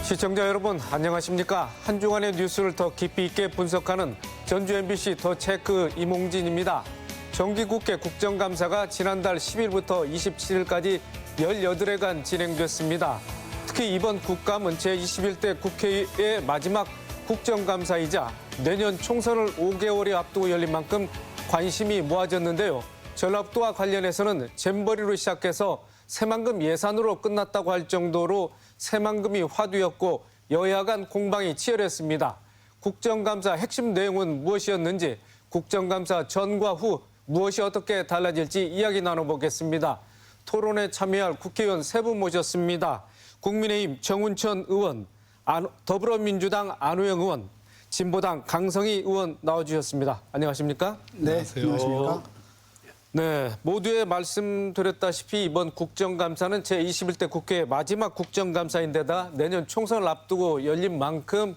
시청자 여러분 안녕하십니까? 한 주간의 뉴스를 더 깊이 있게 분석하는 전주 MBC 더 체크 이몽진입니다. 정기국회 국정감사가 지난달 10일부터 27일까지 18회간 진행됐습니다. 특히 이번 국감은 제21대 국회의 마지막 국정감사이자 내년 총선을 5개월이 앞두고 열린 만큼 관심이 모아졌는데요. 전랍도와 관련해서는 잼버리로 시작해서 새만금 예산으로 끝났다고 할 정도로 새만금이 화두였고 여야 간 공방이 치열했습니다. 국정감사 핵심 내용은 무엇이었는지, 국정감사 전과 후 무엇이 어떻게 달라질지 이야기 나눠보겠습니다. 토론에 참여할 국회의원 세 분 모셨습니다. 국민의힘 정운천 의원, 더불어민주당 안호영 의원, 진보당 강성희 의원 나와주셨습니다. 안녕하십니까? 네, 안녕하십니까? 네, 모두에 말씀드렸다시피 이번 국정감사는 제21대 국회의 마지막 국정감사인데다 내년 총선을 앞두고 열린 만큼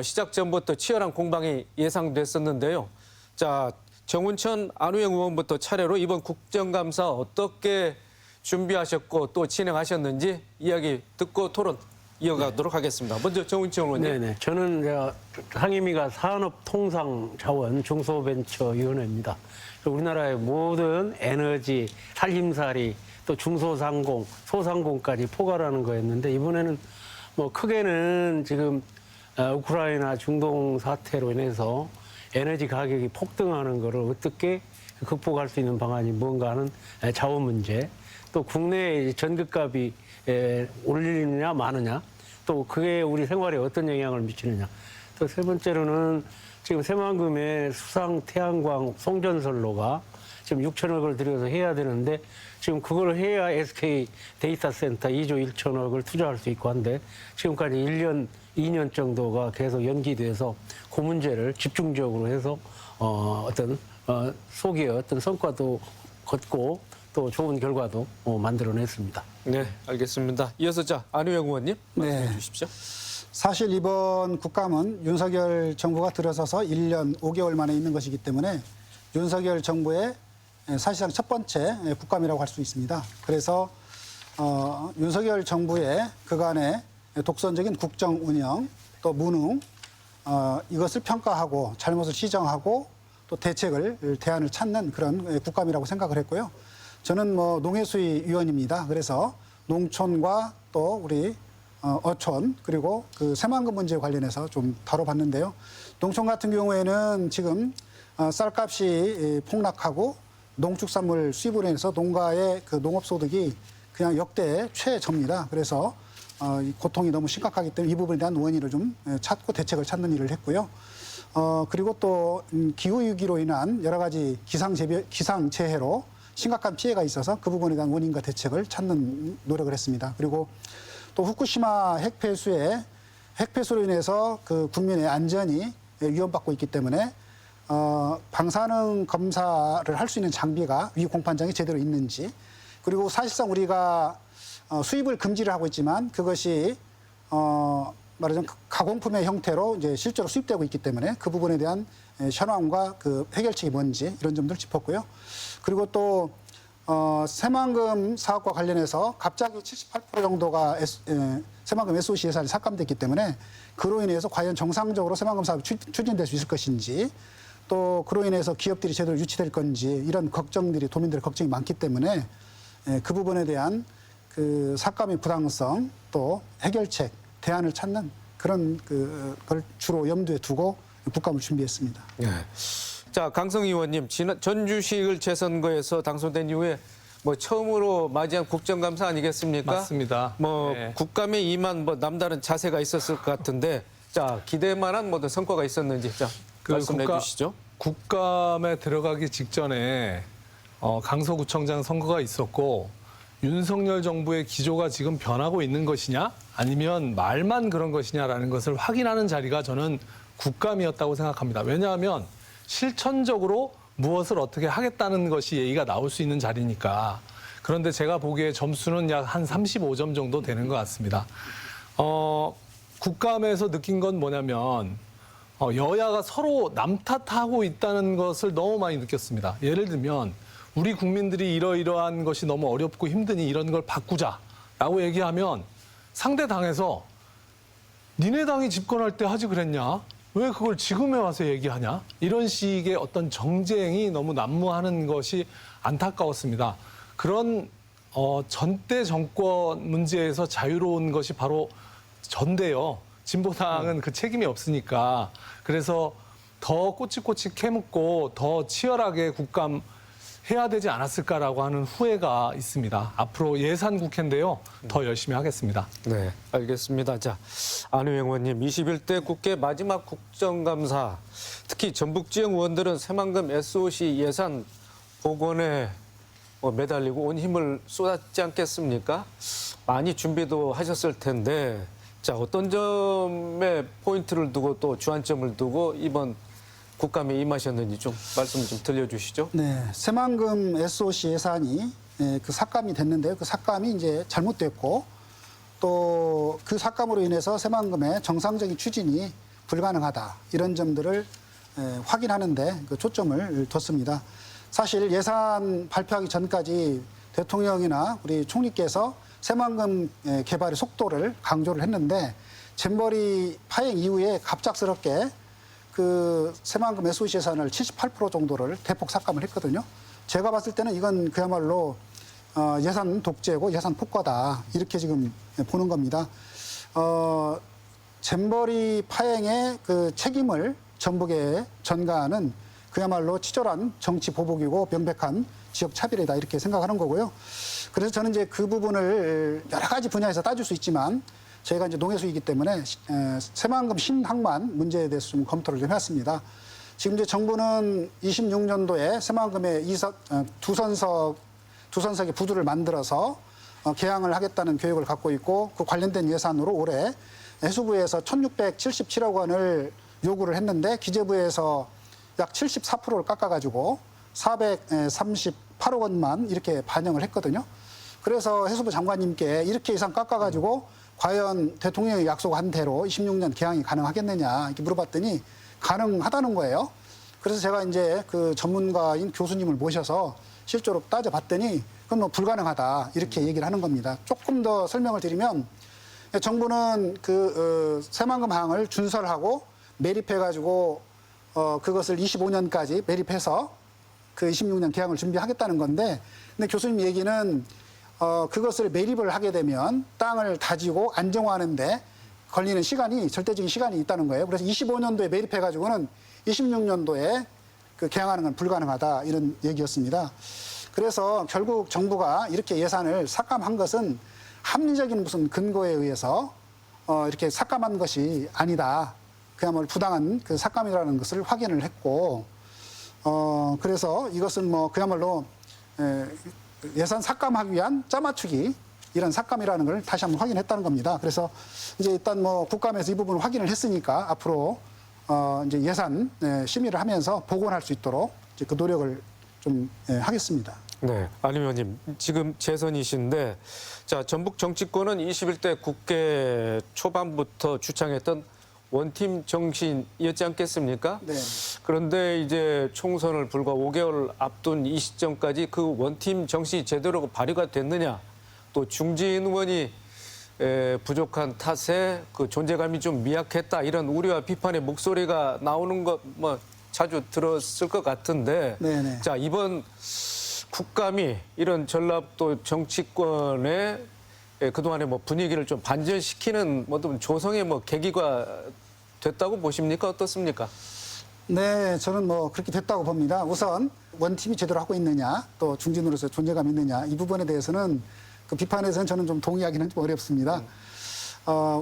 시작 전부터 치열한 공방이 예상됐었는데요. 자, 정운천, 안호영 의원부터 차례로 이번 국정감사 어떻게 준비하셨고 또 진행하셨는지 이야기 듣고 토론 이어가도록 하겠습니다. 먼저 정운천 의원님. 네네. 저는 상임위가 산업통상자원 중소벤처위원회입니다. 우리나라의 모든 에너지, 살림살이, 또 중소상공, 소상공까지 포괄하는 거였는데 이번에는 크게는 지금 우크라이나 중동 사태로 인해서 에너지 가격이 폭등하는 거를 어떻게 극복할 수 있는 방안이 뭔가 하는 자원 문제, 또 국내 전기값이 올리느냐 마느냐, 또 그게 우리 생활에 어떤 영향을 미치느냐. 또 세 번째로는 지금 새만금의 수상 태양광 송전선로가 지금 6천억을 들여서 해야 되는데 지금 그걸 해야 SK 데이터 센터 2조 1천억을 투자할 수 있고 한데 지금까지 1년, 2년 정도가 계속 연기돼서 그 문제를 집중적으로 해서 소기의 어떤 성과도 걷고 또 좋은 결과도 만들어냈습니다. 네, 알겠습니다. 이어서 안호영 의원님 말씀해 주십시오. 사실 이번 국감은 윤석열 정부가 들어서서 1년 5개월 만에 있는 것이기 때문에 윤석열 정부의 사실상 첫 번째 국감이라고 할 수 있습니다. 그래서 윤석열 정부의 그간의 독선적인 국정 운영, 또 무능, 이것을 평가하고 잘못을 시정하고 또 대안을 찾는 그런 국감이라고 생각을 했고요. 저는 농해수위 위원입니다. 그래서 농촌과 또 우리 어촌 그리고 그 새만금 문제에 관련해서 좀 다뤄봤는데요. 농촌 같은 경우에는 지금 쌀값이 폭락하고 농축산물 수입으로 인해서 농가의 그 농업소득이 그냥 역대 최저입니다. 그래서 고통이 너무 심각하기 때문에 이 부분에 대한 원인을 좀 찾고 대책을 찾는 일을 했고요. 그리고 또 기후위기로 인한 여러 가지 기상재해로 심각한 피해가 있어서 그 부분에 대한 원인과 대책을 찾는 노력을 했습니다. 그리고 또 후쿠시마 핵폐수로 인해서 그 국민의 안전이 위험받고 있기 때문에 방사능 검사를 할 수 있는 장비가 위 공판장이 제대로 있는지, 그리고 사실상 우리가 수입을 금지를 하고 있지만 그것이 말하자면 가공품의 형태로 이제 실제로 수입되고 있기 때문에 그 부분에 대한 현황과 그 해결책이 뭔지 이런 점들을 짚었고요. 그리고 또 새만금 사업과 관련해서 갑자기 78% 정도가 새만금 SOC 예산이 삭감됐기 때문에 그로 인해서 과연 정상적으로 새만금 사업이 추진될 수 있을 것인지, 또 그로 인해서 기업들이 제대로 유치될 건지 이런 걱정들이, 도민들의 걱정이 많기 때문에 그 부분에 대한 그 삭감의 부당성, 또 해결책, 대안을 찾는 그런 걸 주로 염두에 두고 국감을 준비했습니다. 네. 자, 강성희 의원님, 전주시의회 재선거에서 당선된 이후에 처음으로 맞이한 국정감사 아니겠습니까? 맞습니다. 네. 국감에 임한 남다른 자세가 있었을 것 같은데, 자, 기대만한 성과가 있었는지 말씀해 주시죠. 국감에 들어가기 직전에 강서구청장 선거가 있었고 윤석열 정부의 기조가 지금 변하고 있는 것이냐 아니면 말만 그런 것이냐라는 것을 확인하는 자리가 저는 국감이었다고 생각합니다. 왜냐하면 실천적으로 무엇을 어떻게 하겠다는 것이 얘기가 나올 수 있는 자리니까. 그런데 제가 보기에 점수는 약 한 35점 정도 되는 것 같습니다. 국감에서 느낀 건 뭐냐면 여야가 서로 남 탓하고 있다는 것을 너무 많이 느꼈습니다. 예를 들면 우리 국민들이 이러이러한 것이 너무 어렵고 힘드니 이런 걸 바꾸자라고 얘기하면 상대 당에서 니네 당이 집권할 때 하지 그랬냐? 왜 그걸 지금에 와서 얘기하냐? 이런 식의 어떤 정쟁이 너무 난무하는 것이 안타까웠습니다. 그런 전대 정권 문제에서 자유로운 것이 바로 전대요. 진보당은 그 책임이 없으니까. 그래서 더 꼬치꼬치 캐묻고 더 치열하게 국감 해야 되지 않았을까라고 하는 후회가 있습니다. 앞으로 예산 국회인데요. 더 열심히 하겠습니다. 네, 알겠습니다. 자, 안우영 의원님, 21대 국회 마지막 국정감사, 특히 전북 지역 의원들은 새만금 SOC 예산 복원에 매달리고 온 힘을 쏟았지 않겠습니까? 많이 준비도 하셨을 텐데, 자, 어떤 점에 포인트를 두고 또 주안점을 두고 이번 국감에 임하셨는지 좀 말씀 좀 들려주시죠. 네, 새만금 SOC 예산이 그 삭감이 됐는데요. 그 삭감이 이제 잘못됐고 또 그 삭감으로 인해서 새만금의 정상적인 추진이 불가능하다. 이런 점들을 확인하는데 그 초점을 뒀습니다. 사실 예산 발표하기 전까지 대통령이나 우리 총리께서 새만금 개발의 속도를 강조를 했는데 잼버리 파행 이후에 갑작스럽게 그 새만금 SOC 예산을 78% 정도를 대폭 삭감을 했거든요. 제가 봤을 때는 이건 그야말로 예산 독재고 예산 폭과다 이렇게 지금 보는 겁니다. 잼버리 파행의 그 책임을 전북에 전가하는 그야말로 치졸한 정치 보복이고 명백한 지역 차별이다 이렇게 생각하는 거고요. 그래서 저는 이제 그 부분을 여러 가지 분야에서 따질 수 있지만 저희가 이제 농해수이기 때문에 새만금 신항만 문제에 대해서 좀 검토를 좀 해왔습니다. 지금 이제 정부는 26년도에 새만금에 두 선석의 부두를 만들어서 개항을 하겠다는 계획을 갖고 있고 그 관련된 예산으로 올해 해수부에서 1,677억 원을 요구를 했는데 기재부에서 약 74%를 깎아가지고 438억 원만 이렇게 반영을 했거든요. 그래서 해수부 장관님께 이렇게 예산 깎아가지고 과연 대통령이 약속한 대로 26년 개항이 가능하겠느냐 이렇게 물어봤더니 가능하다는 거예요. 그래서 제가 이제 그 전문가인 교수님을 모셔서 실제로 따져봤더니 그건 뭐 불가능하다 이렇게 얘기를 하는 겁니다. 조금 더 설명을 드리면 정부는 그 새만금 항을 준설하고 매립해가지고 그것을 25년까지 매립해서 그 26년 개항을 준비하겠다는 건데 근데 교수님 얘기는 그것을 매립을 하게 되면 땅을 다지고 안정화하는데 걸리는 시간이 절대적인 시간이 있다는 거예요. 그래서 25년도에 매립해가지고는 26년도에 그 개항하는 건 불가능하다 이런 얘기였습니다. 그래서 결국 정부가 이렇게 예산을 삭감한 것은 합리적인 무슨 근거에 의해서 이렇게 삭감한 것이 아니다. 그야말로 부당한 그 삭감이라는 것을 확인을 했고 그래서 이것은 뭐 그야말로 예산 삭감하기 위한 짜맞추기 이런 삭감이라는 걸 다시 한번 확인했다는 겁니다. 그래서 이제 일단 뭐 국감에서 이 부분을 확인을 했으니까 앞으로 이제 예산 심의를 하면서 복원할 수 있도록 이제 그 노력을 좀 하겠습니다. 네, 안 의원님 지금 재선이신데 자 전북 정치권은 21대 국회 초반부터 주창했던 원팀 정신이었지 않겠습니까? 네. 그런데 이제 총선을 불과 5개월 앞둔 이 시점까지 그 원팀 정신이 제대로 발휘가 됐느냐? 또 중진 의원이 부족한 탓에 그 존재감이 좀 미약했다 이런 우려와 비판의 목소리가 나오는 것 뭐 자주 들었을 것 같은데 네네. 자 이번 국감이 이런 전라도 정치권의 그동안의 뭐 분위기를 좀 반전시키는 뭐든 조성의 뭐 계기가 됐다고 보십니까? 어떻습니까? 네, 저는 뭐 그렇게 됐다고 봅니다. 우선 원팀이 제대로 하고 있느냐, 또 중진으로서 존재감이 있느냐 이 부분에 대해서는 그 비판에서는 저는 좀 동의하기는 좀 어렵습니다.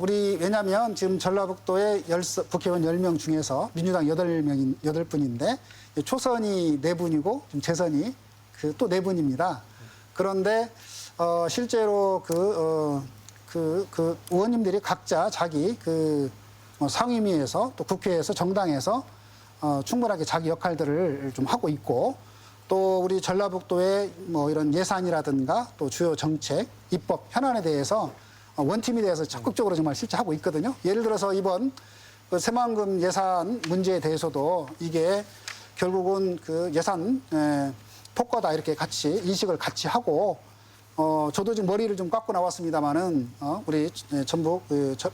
우리 왜냐하면 지금 전라북도의 국회의원 10명 중에서 민주당 8분인데 초선이 4분이고 지금 재선이 또 4분입니다. 그런데 실제로 그 의원님들이 각자 자기 상임위에서 또 국회에서 정당에서 충분하게 자기 역할들을 좀 하고 있고 또 우리 전라북도의 뭐 이런 예산이라든가 또 주요 정책, 입법 현안에 대해서 원팀에 대해서 적극적으로 정말 실제 하고 있거든요. 예를 들어서 이번 그 새만금 예산 문제에 대해서도 이게 결국은 그 예산 폭과다 이렇게 같이 인식을 같이 하고 저도 지금 머리를 좀 깎고 나왔습니다만은 우리 전북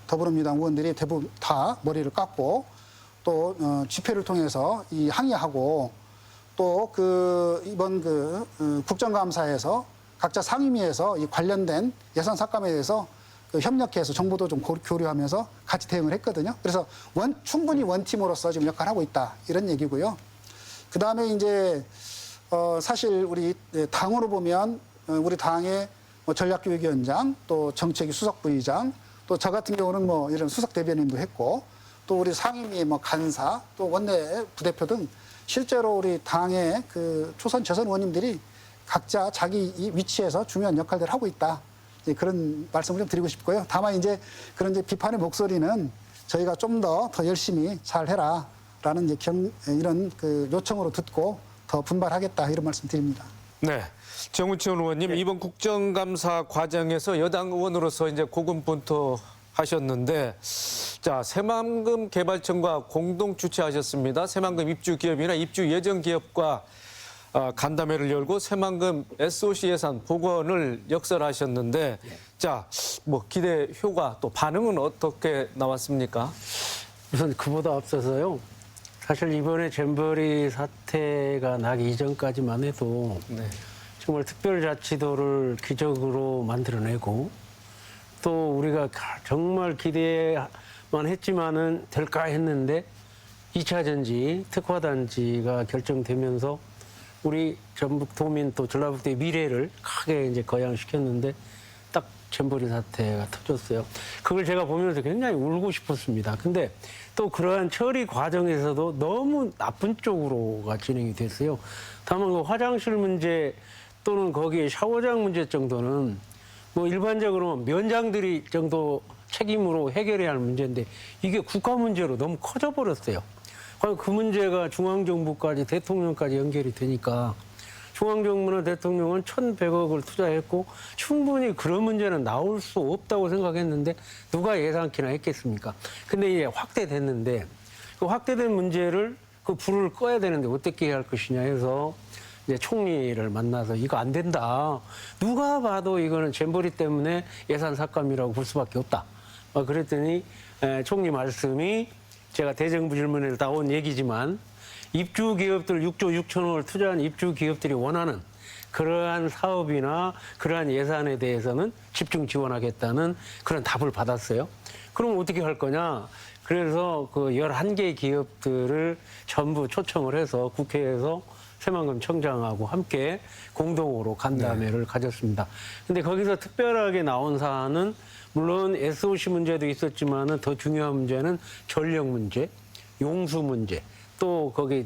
더불어민주당 의원들이 대부분 다 머리를 깎고 또 집회를 통해서 이 항의하고 또 이번 국정감사에서 각자 상임위에서 이 관련된 예산 삭감에 대해서 협력해서 정보도 좀 교류하면서 같이 대응을 했거든요. 그래서 충분히 원팀으로서 지금 역할을 하고 있다 이런 얘기고요. 그 다음에 이제 사실 우리 당으로 보면 우리 당의 전략교육위원장 또 정책위 수석부의장 또 저 같은 경우는 뭐 이런 수석 대변인도 했고 또 우리 상임위 간사 또 원내 부대표 등 실제로 우리 당의 초선 재선 의원님들이 각자 자기 이 위치에서 중요한 역할들을 하고 있다. 그런 말씀을 좀 드리고 싶고요. 다만 이제 그런 비판의 목소리는 저희가 좀 더 열심히 잘 해라라는 이런 요청으로 듣고 더 분발하겠다 이런 말씀 드립니다. 네. 정우천 의원님, 이번 국정감사 과정에서 여당 의원으로서 이제 고군분투하셨는데, 자, 새만금 개발청과 공동 주최하셨습니다. 새만금 입주 기업이나 입주 예정 기업과 간담회를 열고 새만금 SOC 예산 복원을 역설하셨는데, 자, 뭐 기대 효과 또 반응은 어떻게 나왔습니까? 우선 그보다 앞서서요. 사실 이번에 잼버리 사태가 나기 이전까지만 해도 네. 정말 특별자치도를 기적으로 만들어내고 또 우리가 정말 기대만 했지만은 될까 했는데 2차 전지, 특화단지가 결정되면서 우리 전북도민 또 전라북도의 미래를 크게 이제 거양시켰는데 딱 잼버리 사태가 터졌어요. 그걸 제가 보면서 굉장히 울고 싶었습니다. 근데 또 그러한 처리 과정에서도 너무 나쁜 쪽으로가 진행이 됐어요. 다만 그 화장실 문제 또는 거기에 샤워장 문제 정도는 뭐 일반적으로 면장들이 정도 책임으로 해결해야 할 문제인데 이게 국가 문제로 너무 커져버렸어요. 그 문제가 중앙정부까지 대통령까지 연결이 되니까 중앙정부나 대통령은 1,100억을 투자했고 충분히 그런 문제는 나올 수 없다고 생각했는데 누가 예상키나 했겠습니까? 근데 이게 확대됐는데 그 확대된 문제를 그 불을 꺼야 되는데 어떻게 해야 할 것이냐 해서 이제 총리를 만나서 이거 안 된다. 누가 봐도 이거는 잼버리 때문에 예산 삭감이라고 볼 수밖에 없다. 그랬더니 총리 말씀이 제가 대정부 질문에 나온 얘기지만 입주 기업들 6조 6천억을 투자한 입주 기업들이 원하는 그러한 사업이나 그러한 예산에 대해서는 집중 지원하겠다는 그런 답을 받았어요. 그럼 어떻게 할 거냐? 그래서 그 11개 기업들을 전부 초청을 해서 국회에서 새만금 청장하고 함께 공동으로 간담회를 가졌습니다. 근데 거기서 특별하게 나온 사안은 물론 SOC 문제도 있었지만은 더 중요한 문제는 전력 문제, 용수 문제, 또 거기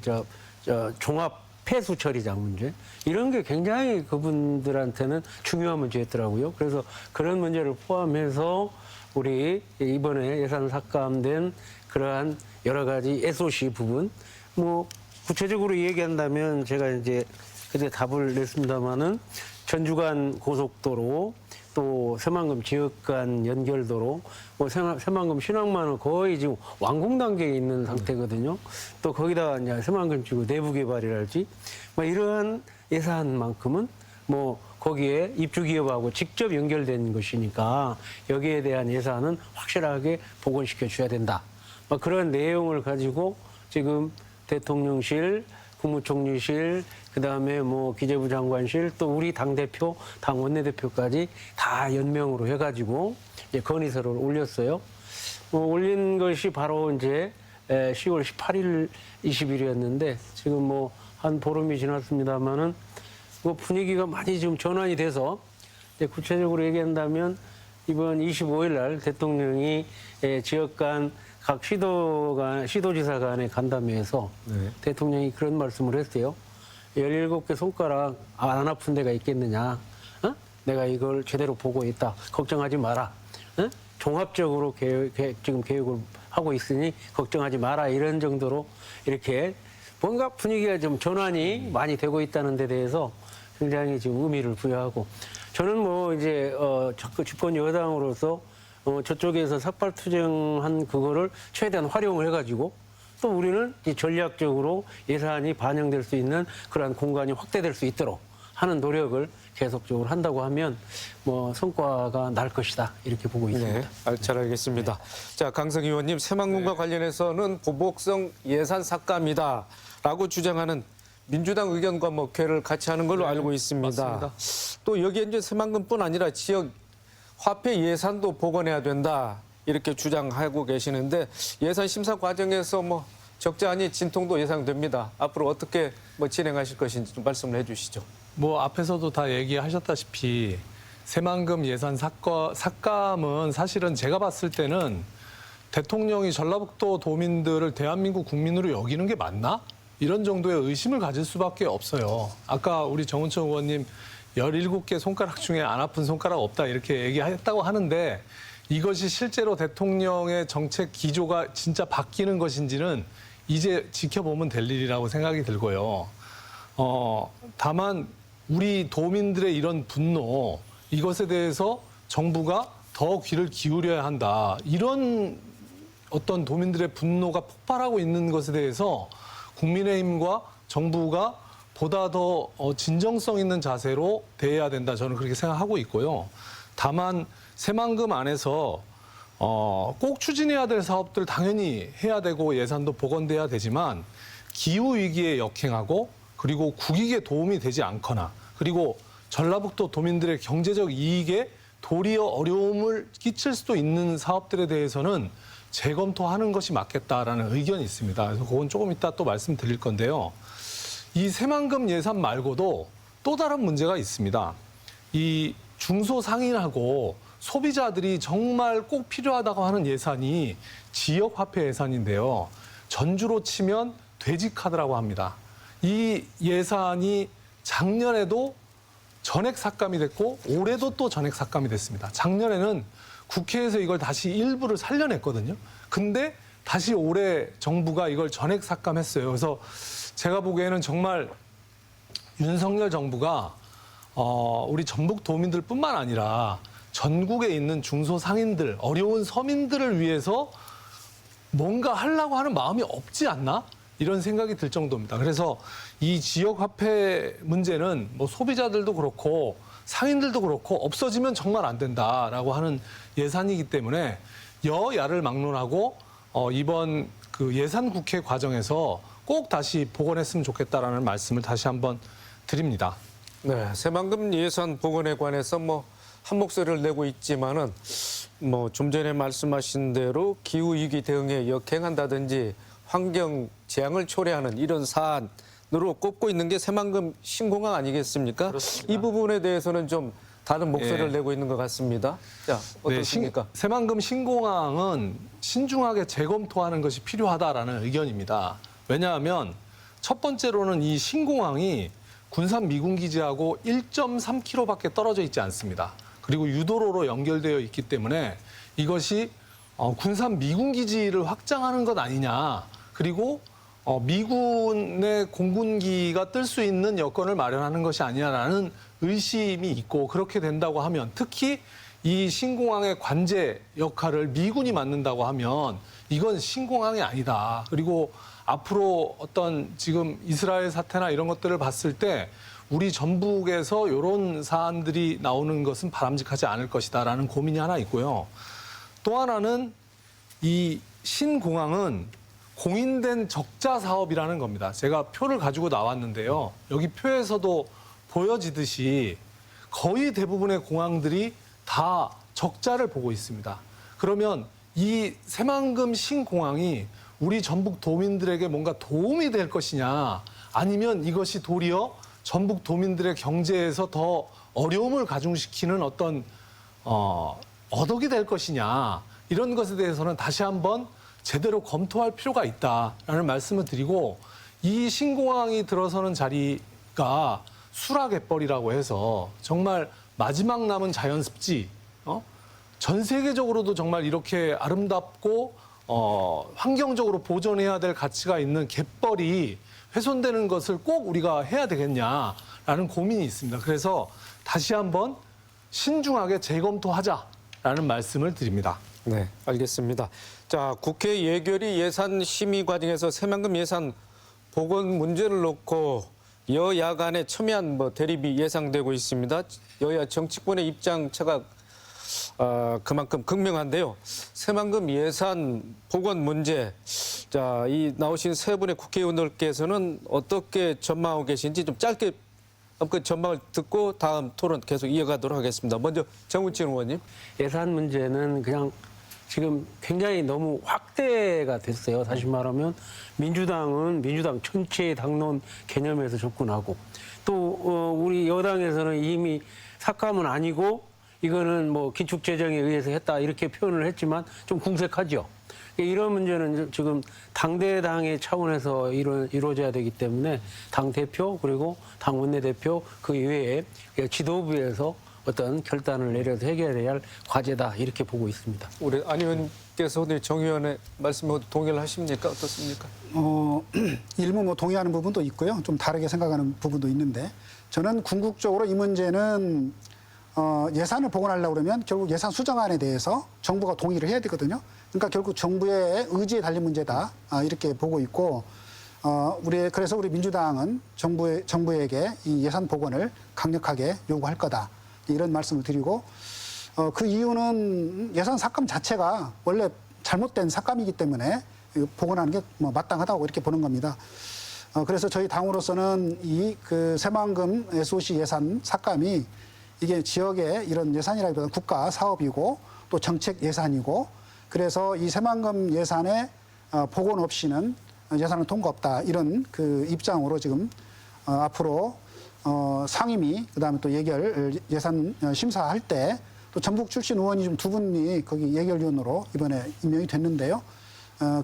종합 폐수 처리장 문제 이런 게 굉장히 그분들한테는 중요한 문제였더라고요. 그래서 그런 문제를 포함해서 우리 이번에 예산 삭감된 그러한 여러 가지 SOC 부분 뭐 구체적으로 얘기한다면 제가 이제 그때 답을 냈습니다마는 전주간 고속도로 또 새만금 지역 간 연결도로 뭐 새만금 신항만은 거의 지금 완공 단계에 있는 상태거든요. 또 거기다가 이제 새만금 지구 내부 개발이랄지 뭐 이러한 예산만큼은 뭐 거기에 입주 기업하고 직접 연결된 것이니까 여기에 대한 예산은 확실하게 복원시켜 줘야 된다. 뭐 그런 내용을 가지고 지금 대통령실, 국무총리실, 그다음에 뭐 기재부 장관실, 또 우리 당대표, 당 원내대표까지 다 연명으로 해가지고 이제 건의서를 올렸어요. 올린 것이 바로 이제 10월 18일, 20일이었는데 지금 뭐 한 보름이 지났습니다만은 그 분위기가 많이 좀 전환이 돼서 이제 구체적으로 얘기한다면 이번 25일 날 대통령이 지역 간 각 시도지사 간의 간담회에서 대통령이 그런 말씀을 했어요. 17개 손가락 안 아픈 데가 있겠느냐. 내가 이걸 제대로 보고 있다. 걱정하지 마라. 종합적으로 지금 계획을 하고 있으니 걱정하지 마라. 이런 정도로 이렇게 뭔가 분위기가 좀 전환이 많이 되고 있다는 데 대해서 굉장히 지금 의미를 부여하고 저는 뭐 이제 집권 여당으로서 저쪽에서 삭발 투쟁한 그거를 최대한 활용을 해가지고 또 우리는 전략적으로 예산이 반영될 수 있는 그러한 공간이 확대될 수 있도록 하는 노력을 계속적으로 한다고 하면 뭐 성과가 날 것이다 이렇게 보고 있습니다. 네, 잘 알겠습니다. 자, 강성 의원님, 새만금과 관련해서는 보복성 예산 삭감이다라고 주장하는 민주당 의견과 뭐 궤를 같이 하는 걸로 알고 있습니다. 맞습니다. 또 여기에 이제 새만금뿐 아니라 지역 화폐 예산도 복원해야 된다 이렇게 주장하고 계시는데 예산 심사 과정에서 뭐 적잖이 진통도 예상됩니다. 앞으로 어떻게 뭐 진행하실 것인지 좀 말씀을 해주시죠. 뭐 앞에서도 다 얘기하셨다시피 새만금 예산 삭감은 사실은 제가 봤을 때는 대통령이 전라북도 도민들을 대한민국 국민으로 여기는 게 맞나? 이런 정도의 의심을 가질 수밖에 없어요. 아까 우리 정은천 의원님 17개 손가락 중에 안 아픈 손가락 없다 이렇게 얘기했다고 하는데 이것이 실제로 대통령의 정책 기조가 진짜 바뀌는 것인지는 이제 지켜보면 될 일이라고 생각이 들고요. 다만 우리 도민들의 이런 분노, 이것에 대해서 정부가 더 귀를 기울여야 한다. 이런 어떤 도민들의 분노가 폭발하고 있는 것에 대해서 국민의힘과 정부가 보다 더 진정성 있는 자세로 대해야 된다. 저는 그렇게 생각하고 있고요. 다만 새만금 안에서 꼭 추진해야 될 사업들 당연히 해야 되고 예산도 복원돼야 되지만 기후위기에 역행하고 그리고 국익에 도움이 되지 않거나 그리고 전라북도 도민들의 경제적 이익에 도리어 어려움을 끼칠 수도 있는 사업들에 대해서는 재검토하는 것이 맞겠다라는 의견이 있습니다. 그래서 그건 조금 이따 또 말씀드릴 건데요. 이 새만금 예산 말고도 또 다른 문제가 있습니다. 이 중소상인하고 소비자들이 정말 꼭 필요하다고 하는 예산이 지역화폐 예산인데요. 전주로 치면 돼지카드라고 합니다. 이 예산이 작년에도 전액 삭감이 됐고 올해도 또 전액 삭감이 됐습니다. 작년에는 국회에서 이걸 다시 일부를 살려냈거든요. 근데 다시 올해 정부가 이걸 전액 삭감했어요. 그래서 제가 보기에는 정말 윤석열 정부가 우리 전북 도민들뿐만 아니라 전국에 있는 중소상인들, 어려운 서민들을 위해서 뭔가 하려고 하는 마음이 없지 않나? 이런 생각이 들 정도입니다. 그래서 이 지역 화폐 문제는 뭐 소비자들도 그렇고 상인들도 그렇고 없어지면 정말 안 된다라고 하는 예산이기 때문에 여야를 막론하고 이번 그 예산 국회 과정에서 꼭 다시 복원했으면 좋겠다라는 말씀을 다시 한번 드립니다. 네, 새만금 예산 복원에 관해서 뭐 한 목소리를 내고 있지만은 뭐 좀 전에 말씀하신 대로 기후 위기 대응에 역행한다든지 환경 재앙을 초래하는 이런 사안으로 꼽고 있는 게 새만금 신공항 아니겠습니까? 그렇습니다. 이 부분에 대해서는 좀 다른 목소리를 예. 내고 있는 것 같습니다. 자, 어떻습니까? 새만금 신공항은 신중하게 재검토하는 것이 필요하다라는 의견입니다. 왜냐하면 첫 번째로는 이 신공항이 군산 미군기지하고 1.3km밖에 떨어져 있지 않습니다. 그리고 유도로로 연결되어 있기 때문에 이것이 군산 미군기지를 확장하는 것 아니냐. 그리고 미군의 공군기가 뜰 수 있는 여건을 마련하는 것이 아니냐라는 의심이 있고 그렇게 된다고 하면 특히 이 신공항의 관제 역할을 미군이 맡는다고 하면 이건 신공항이 아니다. 그리고 앞으로 어떤 지금 이스라엘 사태나 이런 것들을 봤을 때 우리 전북에서 이런 사안들이 나오는 것은 바람직하지 않을 것이다라는 고민이 하나 있고요. 또 하나는 이 신공항은 공인된 적자 사업이라는 겁니다. 제가 표를 가지고 나왔는데요. 여기 표에서도 보여지듯이 거의 대부분의 공항들이 다 적자를 보고 있습니다. 그러면 이 새만금 신공항이 우리 전북 도민들에게 뭔가 도움이 될 것이냐 아니면 이것이 도리어 전북 도민들의 경제에서 더 어려움을 가중시키는 어떤 어덕이 될 것이냐 이런 것에 대해서는 다시 한번 제대로 검토할 필요가 있다라는 말씀을 드리고 이 신공항이 들어서는 자리가 수락갯벌이라고 해서 정말 마지막 남은 자연습지 전 세계적으로도 정말 이렇게 아름답고 환경적으로 보존해야 될 가치가 있는 갯벌이 훼손되는 것을 꼭 우리가 해야 되겠냐라는 고민이 있습니다. 그래서 다시 한번 신중하게 재검토하자라는 말씀을 드립니다. 네, 알겠습니다. 자, 국회 예결위 예산 심의 과정에서 새만금 예산 복원 문제를 놓고 여야 간의 첨예한 대립이 예상되고 있습니다. 여야 정치권의 입장차가 그만큼 극명한데요. 새만금 예산 보건 문제, 자, 이 나오신 세 분의 국회의원들께서는 어떻게 전망하고 계신지 좀 짧게 그 전망을 듣고 다음 토론 계속 이어가도록 하겠습니다. 먼저 정우진 의원님. 예산 문제는 그냥 지금 굉장히 너무 확대가 됐어요. 다시 말하면 민주당은 민주당 전체의 당론 개념에서 접근하고 또 우리 여당에서는 이미 삭감은 아니고 이거는 뭐 기축재정에 의해서 했다 이렇게 표현을 했지만 좀 궁색하죠. 이런 문제는 지금 당대당의 차원에서 이루어져야 되기 때문에 당 대표 그리고 당 원내대표 그 이외에 지도부에서 어떤 결단을 내려서 해결해야 할 과제다 이렇게 보고 있습니다. 우리 안 의원께서 정 의원의 말씀에 동의를 하십니까? 어떻습니까? 일부 뭐 동의하는 부분도 있고요. 좀 다르게 생각하는 부분도 있는데 저는 궁극적으로 이 문제는 예산을 복원하려고 그러면 결국 예산 수정안에 대해서 정부가 동의를 해야 되거든요. 그러니까 결국 정부의 의지에 달린 문제다 이렇게 보고 있고 그래서 우리 민주당은 정부에게 이 예산 복원을 강력하게 요구할 거다 이런 말씀을 드리고 그 이유는 예산 삭감 자체가 원래 잘못된 삭감이기 때문에 복원하는 게 뭐 마땅하다고 이렇게 보는 겁니다. 그래서 저희 당으로서는 이 그 새만금 SOC 예산 삭감이 이게 지역의 이런 예산이라기보다는 국가 사업이고 또 정책 예산이고 그래서 이 새만금 예산의 복원 없이는 예산은 통과 없다 이런 그 입장으로 지금 앞으로 상임위 그다음에 또 예산 심사할 때 또 전북 출신 의원이 좀 두 분이 거기 예결위원으로 이번에 임명이 됐는데요.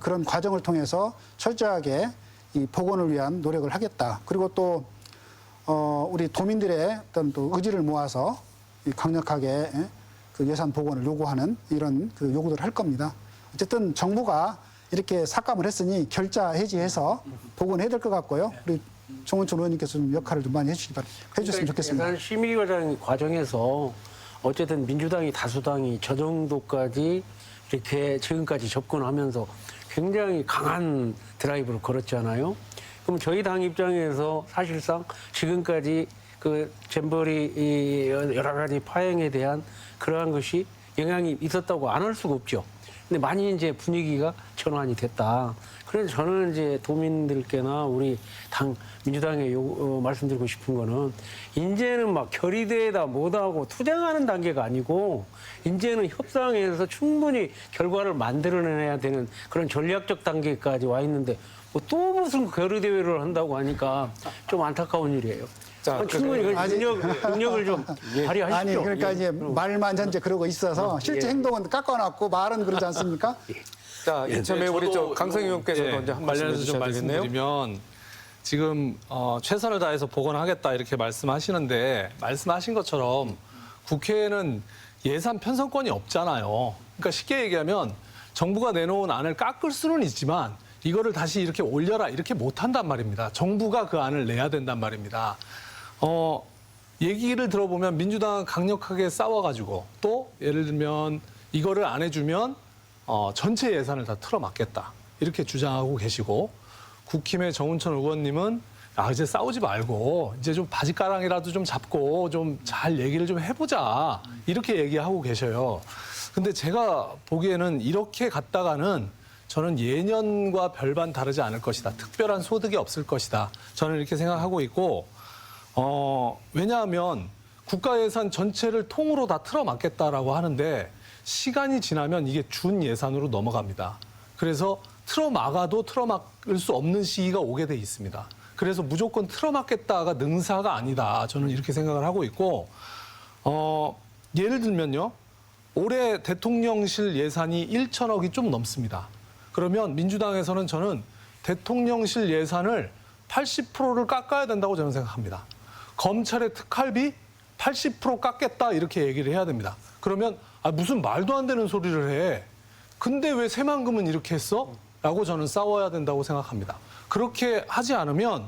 그런 과정을 통해서 철저하게 이 복원을 위한 노력을 하겠다. 그리고 또 우리 도민들의 어떤 또 의지를 모아서 강력하게 그 예산 복원을 요구하는 이런 그 요구들을 할 겁니다. 어쨌든 정부가 이렇게 삭감을 했으니 결자 해지해서 복원해야 될 것 같고요. 우리 정원천 의원님께서 좀 역할을 좀 많이 해주셨으면 좋겠습니다. 예산 심의 과정에서 어쨌든 민주당이 다수당이 저 정도까지 이렇게 지금까지 접근하면서 굉장히 강한 드라이브를 걸었잖아요. 그럼 저희 당 입장에서 사실상 지금까지 그 잼버리 여러 가지 파행에 대한 그러한 것이 영향이 있었다고 안 할 수가 없죠. 근데 많이 이제 분위기가 전환이 됐다. 그래서 저는 이제 도민들께나 우리 당 민주당에 말씀드리고 싶은 거는 이제는 막 결의대에다 못하고 투쟁하는 단계가 아니고 이제는 협상에서 충분히 결과를 만들어내야 되는 그런 전략적 단계까지 와 있는데 뭐 또 무슨 결의대회를 한다고 하니까 좀 안타까운 일이에요. 자, 충분히 능력을 좀 발휘하십시오. 아니 그러니까 이제 말만 현재 그러고 있어서 실제 행동은 깎아놨고 말은 그러지 않습니까? 자, 이참에 우리 강성 의원께서도 이제 한 말씀 관련해서 좀 해주셔야 되겠네요. 말씀드리면 지금 최선을 다해서 복원하겠다 이렇게 말씀하시는데 말씀하신 것처럼 국회에는 예산 편성권이 없잖아요. 그러니까 쉽게 얘기하면 정부가 내놓은 안을 깎을 수는 있지만 이거를 다시 이렇게 올려라 이렇게 못한단 말입니다. 정부가 그 안을 내야 된단 말입니다. 얘기를 들어보면 민주당은 강력하게 싸워가지고 또 예를 들면 이거를 안 해주면 전체 예산을 다 틀어막겠다 이렇게 주장하고 계시고 국힘의 정운천 의원님은 이제 싸우지 말고 이제 좀 바짓가랑이라도 좀 잡고 좀 잘 얘기를 좀 해보자 이렇게 얘기하고 계셔요. 근데 제가 보기에는 이렇게 갔다가는 저는 예년과 별반 다르지 않을 것이다. 특별한 소득이 없을 것이다. 저는 이렇게 생각하고 있고 왜냐하면 국가 예산 전체를 통으로 다 틀어막겠다라고 하는데 시간이 지나면 이게 준 예산으로 넘어갑니다. 그래서 틀어막아도 틀어막을 수 없는 시기가 오게 돼 있습니다. 그래서 무조건 틀어막겠다가 능사가 아니다. 저는 이렇게 생각을 하고 있고 예를 들면요. 올해 대통령실 예산이 1천억이 좀 넘습니다. 그러면 민주당에서는 저는 대통령실 예산을 80%를 깎아야 된다고 저는 생각합니다. 검찰의 특활비 80% 깎겠다 이렇게 얘기를 해야 됩니다. 그러면 무슨 말도 안 되는 소리를 해. 근데 왜 새만금은 이렇게 했어? 라고 저는 싸워야 된다고 생각합니다. 그렇게 하지 않으면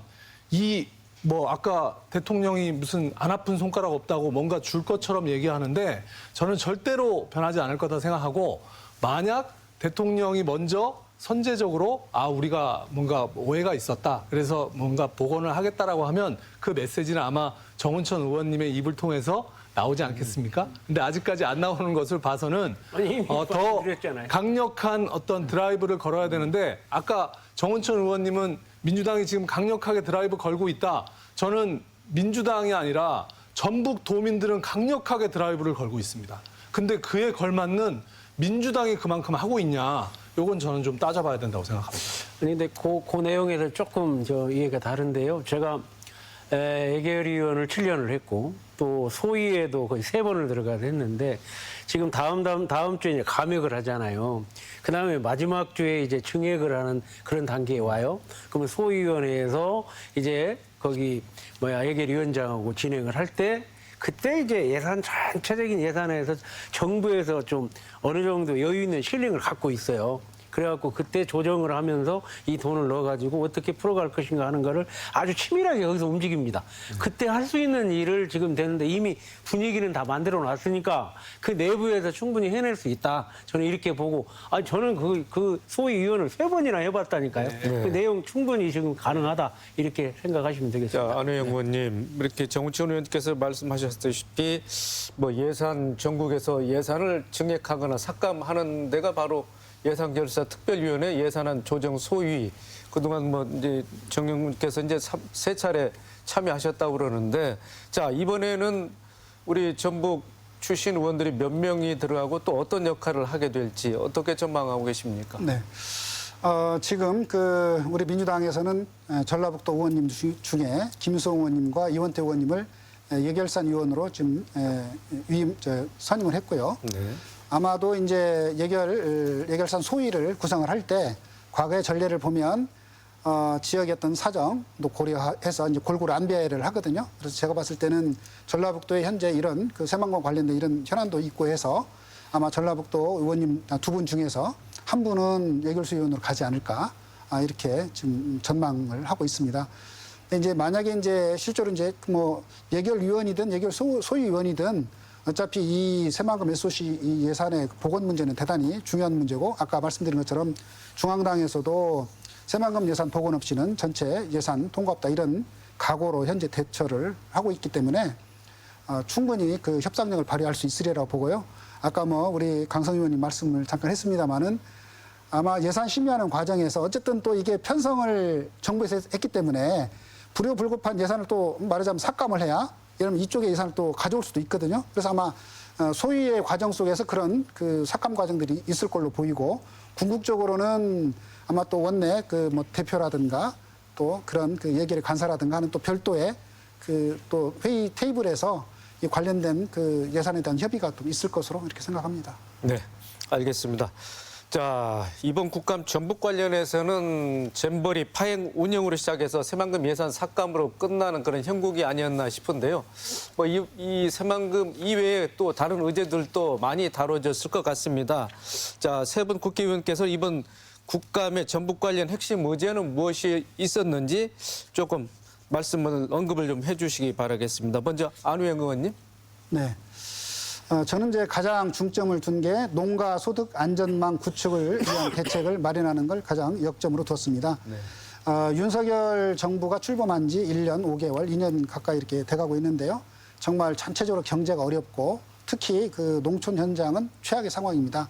아까 대통령이 무슨 안 아픈 손가락 없다고 뭔가 줄 것처럼 얘기하는데 저는 절대로 변하지 않을 거다 생각하고 만약 대통령이 먼저 선제적으로 우리가 뭔가 오해가 있었다. 그래서 뭔가 복원을 하겠다라고 하면 그 메시지는 아마 정운천 의원님의 입을 통해서 나오지 않겠습니까? 근데 아직까지 안 나오는 것을 봐서는 아니, 이미 더 말씀드렸잖아요. 강력한 어떤 드라이브를 걸어야 되는데 아까 정운천 의원님은 민주당이 지금 강력하게 드라이브 걸고 있다. 저는 민주당이 아니라 전북 도민들은 강력하게 드라이브를 걸고 있습니다. 근데 그에 걸맞는 민주당이 그만큼 하고 있냐? 요건 저는 좀 따져봐야 된다고 생각합니다. 그런데 그 내용에서 조금 이해가 다른데요. 제가 예결위원을 7년을 했고 또 소위에도 거의 3번을 들어가서 했는데 지금 다음 주에 이제 감액을 하잖아요. 그 다음에 마지막 주에 이제 증액을 하는 그런 단계에 와요. 그러면 소위원회에서 이제 거기 예결위원장하고 진행을 할 때 그때 이제 전체적인 예산에서 정부에서 좀 어느 정도 여유 있는 실링을 갖고 있어요. 그래갖고 그때 조정을 하면서 이 돈을 넣어가지고 어떻게 풀어갈 것인가 하는 거를 아주 치밀하게 여기서 움직입니다. 그때 할 수 있는 일을 지금 되는데 이미 분위기는 다 만들어 놨으니까 그 내부에서 충분히 해낼 수 있다. 저는 이렇게 보고, 저는 그 소위위원을 3번이나 해봤다니까요. 그 내용 충분히 지금 가능하다. 이렇게 생각하시면 되겠습니다. 자, 안호영 의원님, 이렇게 정우천 의원께서 말씀하셨다시피 예산, 전국에서 예산을 증액하거나 삭감하는 데가 바로 예산결사 특별위원회 예산안 조정 소위. 그동안 이제 정영훈께서 이제 3차례 참여하셨다고 그러는데, 자, 이번에는 우리 전북 출신 의원들이 몇 명이 들어가고 또 어떤 역할을 하게 될지 어떻게 전망하고 계십니까? 네. 지금 우리 민주당에서는 전라북도 의원님 중에 김수홍 의원님과 이원태 의원님을 예결산 위원으로 지금 선임을 했고요. 네. 아마도 이제 예결산 소위를 구성을 할 때 과거의 전례를 보면 지역의 어떤 사정도 고려해서 이제 골고루 안배를 하거든요. 그래서 제가 봤을 때는 전라북도에 현재 이런 새만금 관련된 이런 현안도 있고 해서 아마 전라북도 의원님 2분 중에서 한 분은 예결수 위원으로 가지 않을까 이렇게 지금 전망을 하고 있습니다. 근데 이제 만약에 이제 실제로 이제 예결위원이든 예결소위위원이든 어차피 이 새만금 SOC 이 예산의 복원 문제는 대단히 중요한 문제고 아까 말씀드린 것처럼 중앙당에서도 새만금 예산 복원 없이는 전체 예산 통과 없다 이런 각오로 현재 대처를 하고 있기 때문에 충분히 그 협상력을 발휘할 수 있으리라고 보고요. 아까 우리 강성 의원님 말씀을 잠깐 했습니다마는 아마 예산 심의하는 과정에서 어쨌든 또 이게 편성을 정부에서 했기 때문에 불효불급한 예산을 또 말하자면 삭감을 해야 이러면 이쪽에 예산을 또 가져올 수도 있거든요. 그래서 아마 소위의 과정 속에서 그런 삭감 과정들이 있을 걸로 보이고 궁극적으로는 아마 또 원내 대표라든가 또 그런 예결의 간사라든가 하는 또 별도의 또 회의 테이블에서 이 관련된 예산에 대한 협의가 또 있을 것으로 이렇게 생각합니다. 네, 알겠습니다. 자, 이번 국감 전북 관련해서는 잼버리 파행 운영으로 시작해서 새만금 예산 삭감으로 끝나는 그런 형국이 아니었나 싶은데요. 이 새만금 이외에 또 다른 의제들도 많이 다뤄졌을 것 같습니다. 자, 3분 국회의원께서 이번 국감의 전북 관련 핵심 의제는 무엇이 있었는지 조금 언급을 좀 해주시기 바라겠습니다. 먼저 안우영 의원님. 네. 저는 이제 가장 중점을 둔 게 농가 소득 안전망 구축을 위한 대책을 마련하는 걸 가장 역점으로 뒀습니다. 네. 윤석열 정부가 출범한 지 1년 5개월, 2년 가까이 이렇게 돼가고 있는데요. 정말 전체적으로 경제가 어렵고 특히 농촌 현장은 최악의 상황입니다.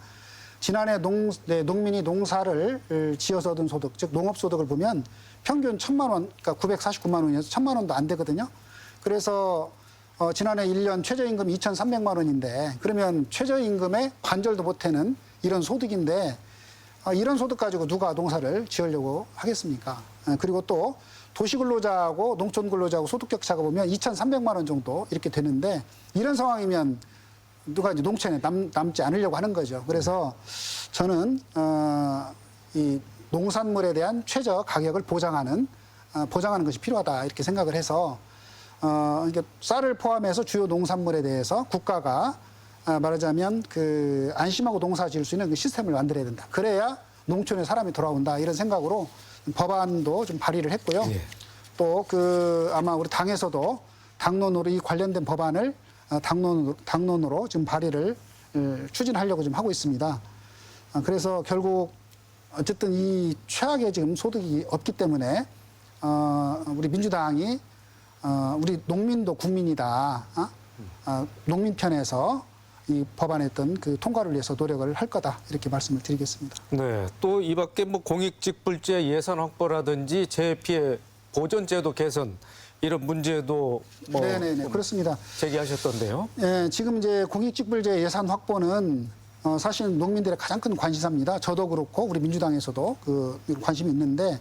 지난해 농민이 농사를 지어서 얻은 소득, 즉 농업소득을 보면 평균 1,000만 원, 그러니까 949만 원이어서 1,000만 원도 안 되거든요. 그래서 지난해 1년 최저임금이 2,300만 원인데 그러면 최저임금의 반절도 못하는 이런 소득인데 이런 소득 가지고 누가 농사를 지으려고 하겠습니까? 그리고 또 도시근로자하고 농촌근로자하고 소득 격차가 보면 2,300만 원 정도 이렇게 되는데 이런 상황이면 누가 이제 농촌에 남지 않으려고 하는 거죠. 그래서 저는 이 농산물에 대한 최저 가격을 보장하는 것이 필요하다 이렇게 생각을 해서 이게 쌀을 포함해서 주요 농산물에 대해서 국가가 말하자면 안심하고 농사 지을 수 있는 시스템을 만들어야 된다. 그래야 농촌에 사람이 돌아온다 이런 생각으로 법안도 좀 발의를 했고요. 예. 또 아마 우리 당에서도 당론으로 이 관련된 법안을 당론으로 지금 발의를 추진하려고 좀 하고 있습니다. 그래서 결국 어쨌든 이 최악의 지금 소득이 없기 때문에 우리 민주당이 우리 농민도 국민이다. 농민 편에서 이 법안의 어떤 그 통과를 위해서 노력을 할 거다. 이렇게 말씀을 드리겠습니다. 네. 또 이 밖에 뭐 공익직불제 예산 확보라든지 재피해 보전제도 개선 이런 문제도 뭐 네네네. 그렇습니다. 제기하셨던데요. 예, 지금 이제 공익직불제 예산 확보는 사실 농민들의 가장 큰 관심사입니다. 저도 그렇고 우리 민주당에서도 그 관심이 있는데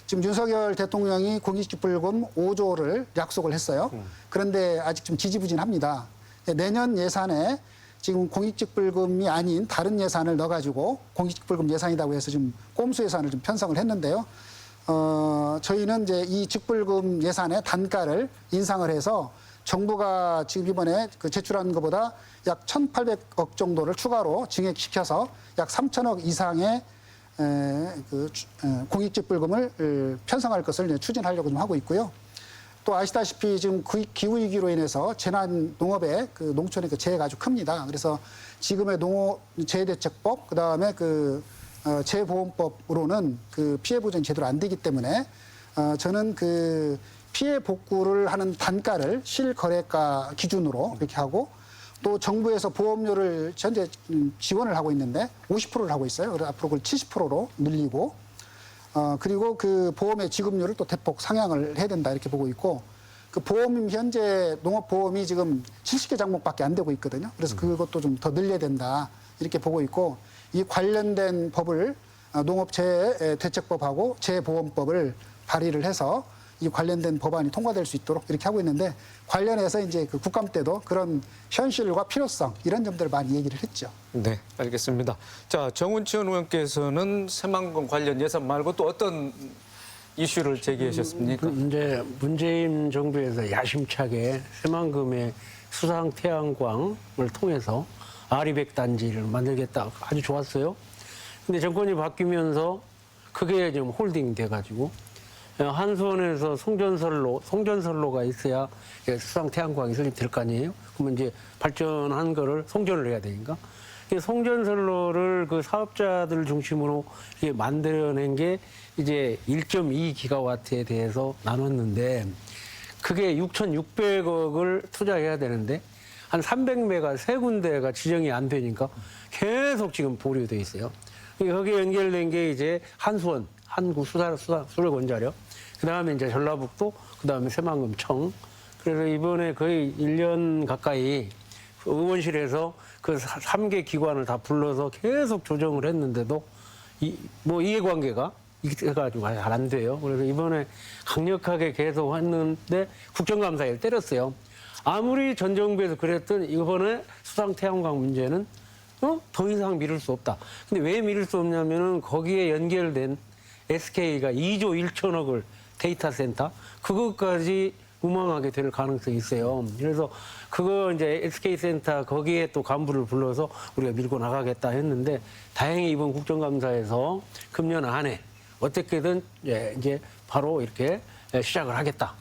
지금 윤석열 대통령이 공익직불금 5조를 약속을 했어요. 그런데 아직 좀 지지부진합니다. 내년 예산에 지금 공익직불금이 아닌 다른 예산을 넣어가지고 공익직불금 예산이라고 해서 지금 꼼수 예산을 좀 편성을 했는데요. 저희는 이제 이 직불금 예산의 단가를 인상을 해서 정부가 지금 이번에 그 제출한 것보다 약 1,800억 정도를 추가로 증액시켜서 약 3,000억 이상의 공익직불금을 편성할 것을 이제 추진하려고 좀 하고 있고요. 또 아시다시피 지금 기후위기로 인해서 재난 농업에 그 농촌의 그 재해가 아주 큽니다. 그래서 지금의 재해대책법, 그 다음에 재보험법으로는 그 피해 보전이 제대로 안 되기 때문에 저는 그 피해 복구를 하는 단가를 실거래가 기준으로 이렇게 하고 또 정부에서 보험료를 현재 지원을 하고 있는데 50%를 하고 있어요. 그래서 앞으로 그걸 70%로 늘리고 그리고 그 보험의 지급률을 또 대폭 상향을 해야 된다 이렇게 보고 있고 그 보험 현재 농업보험이 지금 70개 종목밖에 안 되고 있거든요. 그래서 그것도 좀 더 늘려야 된다 이렇게 보고 있고 이 관련된 법을 농업재해대책법하고 재보험법을 발의를 해서 이 관련된 법안이 통과될 수 있도록 이렇게 하고 있는데 관련해서 이제 그 국감 때도 그런 현실과 필요성 이런 점들을 많이 얘기를 했죠. 네, 알겠습니다. 자, 정운천 의원께서는 새만금 관련 예산 말고 또 어떤 이슈를 제기하셨습니까? 이제 문재인 정부에서 야심차게 새만금의 수상 태양광을 통해서 아리백 단지를 만들겠다. 아주 좋았어요. 근데 정권이 바뀌면서 그게 좀 홀딩 돼가지고 한수원에서 송전선로가 있어야 수상 태양광이 설립될 거 아니에요? 그러면 이제 발전한 거를 송전을 해야 되니까. 송전선로를 그 사업자들 중심으로 이렇게 만들어낸 게 이제 1.2기가와트에 대해서 나눴는데 그게 6,600억을 투자해야 되는데 한 300메가 세 군데가 지정이 안 되니까 계속 지금 보류돼 있어요. 거기에 연결된 게 이제 한수원, 한국수력원자력, 그 다음에 이제 전라북도, 그 다음에 새만금청. 그래서 이번에 거의 1년 가까이 의원실에서 그 3개 기관을 다 불러서 계속 조정을 했는데도 이해관계가 해가지고 잘 안 돼요. 그래서 이번에 강력하게 계속 했는데 국정감사에 때렸어요. 아무리 전 정부에서 그랬던 이번에 수상 태양광 문제는 더 이상 미룰 수 없다. 근데 왜 미룰 수 없냐면은 거기에 연결된 SK가 2조 1천억을 데이터 센터 그것까지 무망하게 될 가능성이 있어요. 그래서 그거 이제 SK 센터 거기에 또 간부를 불러서 우리가 밀고 나가겠다 했는데 다행히 이번 국정감사에서 금년 안에 어떻게든 이제 바로 이렇게 시작을 하겠다.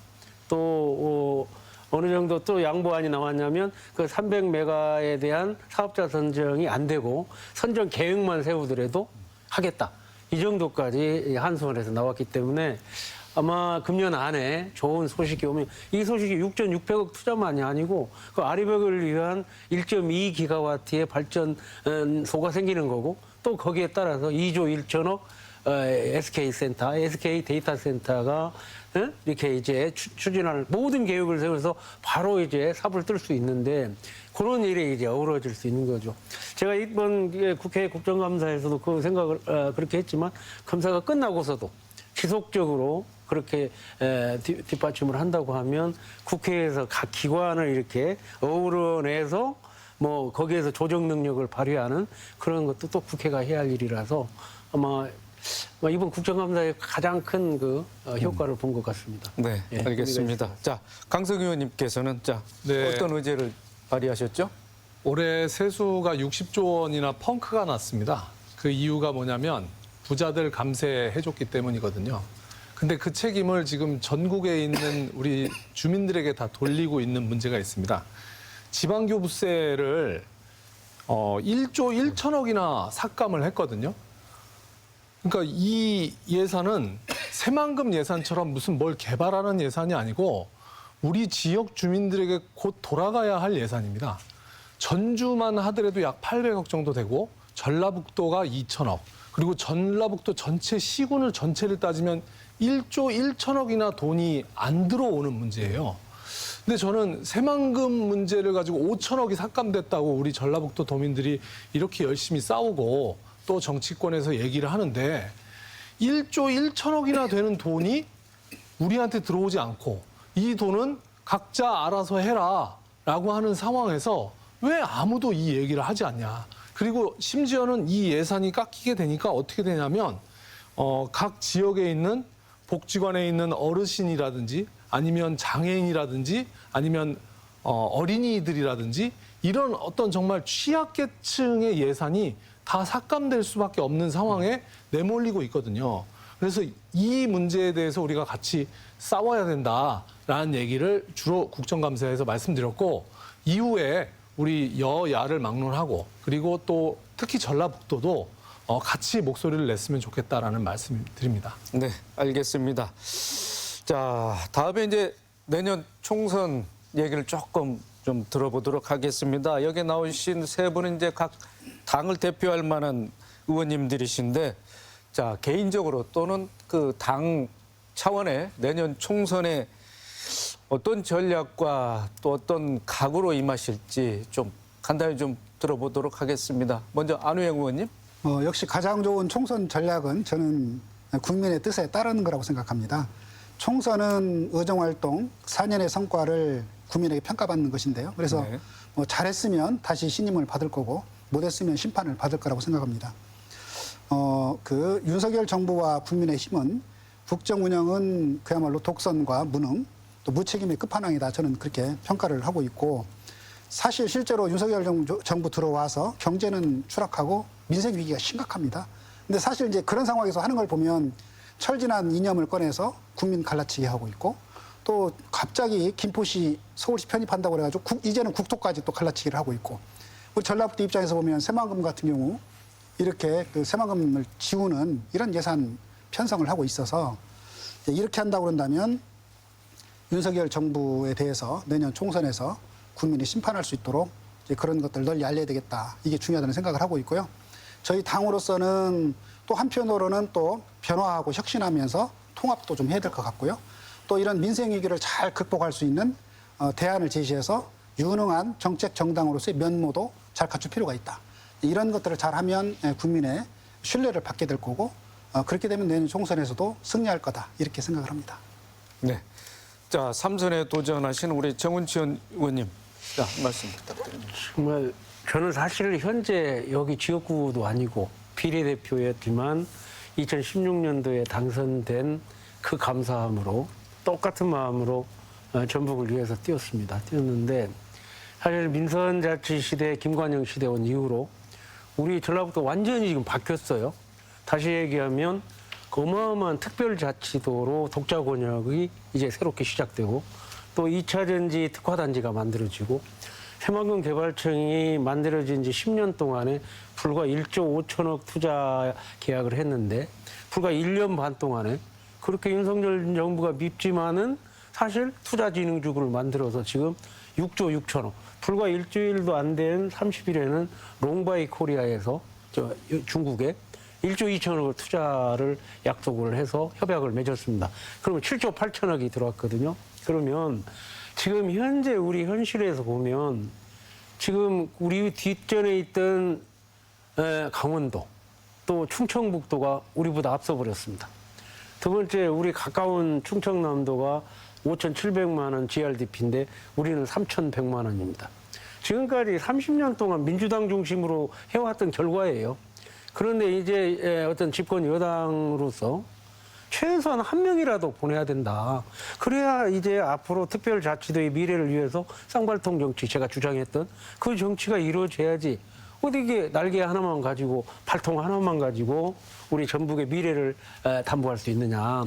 또 어느 정도 또 양보안이 나왔냐면 그 300메가에 대한 사업자 선정이 안 되고 선정 계획만 세우더라도 하겠다. 이 정도까지 한수원에서 나왔기 때문에 아마 금년 안에 좋은 소식이 오면 이 소식이 6,600억 투자만이 아니고 그 아리백을 위한 1.2기가와트의 발전소가 생기는 거고 또 거기에 따라서 2조 1천억 SK 센터, SK 데이터 센터가 이렇게 이제 추진할 모든 계획을 세워서 바로 이제 삽을 뜰 수 있는데 그런 일이 이제 어우러질 수 있는 거죠. 제가 이번 국회 국정감사에서도 그 생각을 그렇게 했지만 감사가 끝나고서도 지속적으로 그렇게 뒷받침을 한다고 하면 국회에서 각 기관을 이렇게 어우러내서 뭐 거기에서 조정 능력을 발휘하는 그런 것도 또 국회가 해야 할 일이라서 아마 이번 국정감사의 가장 큰 그 효과를 본 것 같습니다. 네, 알겠습니다. 자, 강석 의원님께서는 네. 어떤 의제를 발의하셨죠? 올해 세수가 60조 원이나 펑크가 났습니다. 그 이유가 뭐냐면 부자들 감세해줬기 때문이거든요. 근데 그 책임을 지금 전국에 있는 우리 주민들에게 다 돌리고 있는 문제가 있습니다. 지방교부세를 1조 1천억이나 삭감을 했거든요. 그러니까 이 예산은 새만금 예산처럼 무슨 뭘 개발하는 예산이 아니고 우리 지역 주민들에게 곧 돌아가야 할 예산입니다. 전주만 하더라도 약 800억 정도 되고 전라북도가 2천억, 그리고 전라북도 전체 시군을 전체를 따지면 1조 1천억이나 돈이 안 들어오는 문제예요. 근데 저는 새만금 문제를 가지고 5천억이 삭감됐다고 우리 전라북도 도민들이 이렇게 열심히 싸우고 또 정치권에서 얘기를 하는데 1조 1천억이나 되는 돈이 우리한테 들어오지 않고 이 돈은 각자 알아서 해라라고 하는 상황에서 왜 아무도 이 얘기를 하지 않냐. 그리고 심지어는 이 예산이 깎이게 되니까 어떻게 되냐면 각 지역에 있는 복지관에 있는 어르신이라든지 아니면 장애인이라든지 아니면 어린이들이라든지 이런 어떤 정말 취약계층의 예산이 다 삭감될 수밖에 없는 상황에 내몰리고 있거든요. 그래서 이 문제에 대해서 우리가 같이 싸워야 된다라는 얘기를 주로 국정감사에서 말씀드렸고 이후에 우리 여야를 막론하고 그리고 또 특히 전라북도도 같이 목소리를 냈으면 좋겠다라는 말씀 드립니다. 네, 알겠습니다. 자, 다음에 이제 내년 총선 얘기를 조금 좀 들어보도록 하겠습니다. 여기 나오신 세 분은 이제 각 당을 대표할 만한 의원님들이신데, 자, 개인적으로 또는 그 당 차원의 내년 총선에 어떤 전략과 또 어떤 각오로 임하실지 좀 간단히 좀 들어보도록 하겠습니다. 먼저 안우영 의원님. 역시 가장 좋은 총선 전략은 저는 국민의 뜻에 따르는 거라고 생각합니다. 총선은 의정활동 4년의 성과를 국민에게 평가받는 것인데요. 그래서 네. 잘했으면 다시 신임을 받을 거고 못했으면 심판을 받을 거라고 생각합니다. 그 윤석열 정부와 국민의힘은 국정 운영은 그야말로 독선과 무능, 또 무책임의 끝판왕이다. 저는 그렇게 평가를 하고 있고 사실 실제로 윤석열 정부 들어와서 경제는 추락하고 민생 위기가 심각합니다. 근데 사실 이제 그런 상황에서 하는 걸 보면 철진한 이념을 꺼내서 국민 갈라치게 하고 있고 또 갑자기 김포시 서울시 편입한다고 그래가지고 이제는 국토까지 또 갈라치기를 하고 있고 우리 전라북도 입장에서 보면 새만금 같은 경우 이렇게 그 새만금을 지우는 이런 예산 편성을 하고 있어서 이렇게 한다고 그런다면 윤석열 정부에 대해서 내년 총선에서 국민이 심판할 수 있도록 이제 그런 것들을 널리 알려야 되겠다. 이게 중요하다는 생각을 하고 있고요. 저희 당으로서는 또 한편으로는 또 변화하고 혁신하면서 통합도 좀 해야 될 것 같고요. 또 이런 민생 위기를 잘 극복할 수 있는 대안을 제시해서 유능한 정책 정당으로서의 면모도 잘 갖출 필요가 있다. 이런 것들을 잘하면 국민의 신뢰를 받게 될 거고 그렇게 되면 내년 총선에서도 승리할 거다. 이렇게 생각을 합니다. 네. 자, 3선에 도전하신 우리 정운천 의원님. 자, 말씀 부탁드립니다. 정말 저는 사실 현재 여기 지역구도 아니고 비례대표였지만 2016년도에 당선된 그 감사함으로 똑같은 마음으로 전북을 위해서 뛰었는데 사실 민선자치 시대 김관영 시대 온 이후로 우리 전라북도 완전히 지금 바뀌었어요. 다시 얘기하면 그 어마어마한 특별자치도로 독자 권역이 이제 새롭게 시작되고 또 2차 전지 특화단지가 만들어지고 새만금 개발청이 만들어진 지 10년 동안에 불과 1조 5천억 투자 계약을 했는데 불과 1년 반 동안에 그렇게 윤석열 정부가 밉지만은 사실 투자진흥주구를 만들어서 지금 6조 6천억 불과 일주일도 안 된 30일에는 롱바이 코리아에서 중국에 1조 2천억을 투자를 약속을 해서 협약을 맺었습니다. 그러면 7조 8천억이 들어왔거든요. 그러면 지금 현재 우리 현실에서 보면 지금 우리 뒷전에 있던 강원도 또 충청북도가 우리보다 앞서 버렸습니다. 두 번째 우리 가까운 충청남도가 5,700만 원 GRDP인데 우리는 3,100만 원입니다. 지금까지 30년 동안 민주당 중심으로 해왔던 결과예요. 그런데 이제 어떤 집권 여당으로서 최소한 한 명이라도 보내야 된다. 그래야 이제 앞으로 특별자치도의 미래를 위해서 쌍발통 정치, 제가 주장했던 그 정치가 이루어져야지. 어디 이게 날개 하나만 가지고 발통 하나만 가지고 우리 전북의 미래를 담보할 수 있느냐.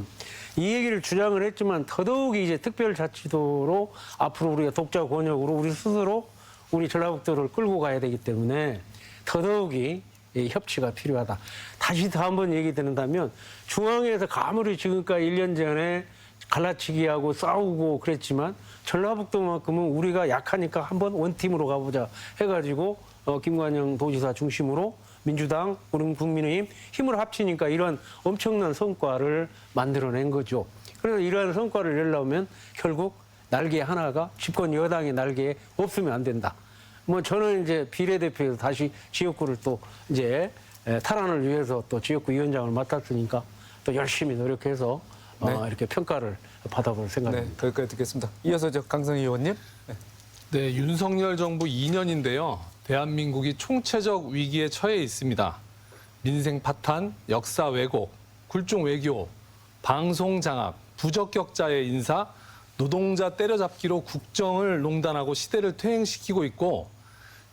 이 얘기를 주장을 했지만 더더욱이 이제 특별자치도로 앞으로 우리가 독자 권역으로 우리 스스로 우리 전라북도를 끌고 가야 되기 때문에 더더욱이 협치가 필요하다. 다시 더 한번 얘기 드린다면 중앙에서 아무리 지금까지 1년 전에 갈라치기하고 싸우고 그랬지만 전라북도만큼은 우리가 약하니까 한번 원팀으로 가보자 해가지고 김관영 도지사 중심으로 민주당, 우리 국민의힘 힘을 합치니까 이런 엄청난 성과를 만들어낸 거죠. 그래서 이러한 성과를 내려면 결국 날개 하나가 집권 여당의 날개에 없으면 안 된다. 뭐 저는 이제 비례대표에서 다시 지역구를 또 이제 탈환을 위해서 또 지역구 위원장을 맡았으니까 또 열심히 노력해서 이렇게 평가를 받아볼 생각입니다. 네, 거기까지 듣겠습니다. 이어서 강성희 의원님. 네, 윤석열 정부 2년인데요. 대한민국이 총체적 위기에 처해 있습니다. 민생 파탄, 역사 왜곡, 굴종 외교, 방송 장악, 부적격자의 인사, 노동자 때려잡기로 국정을 농단하고 시대를 퇴행시키고 있고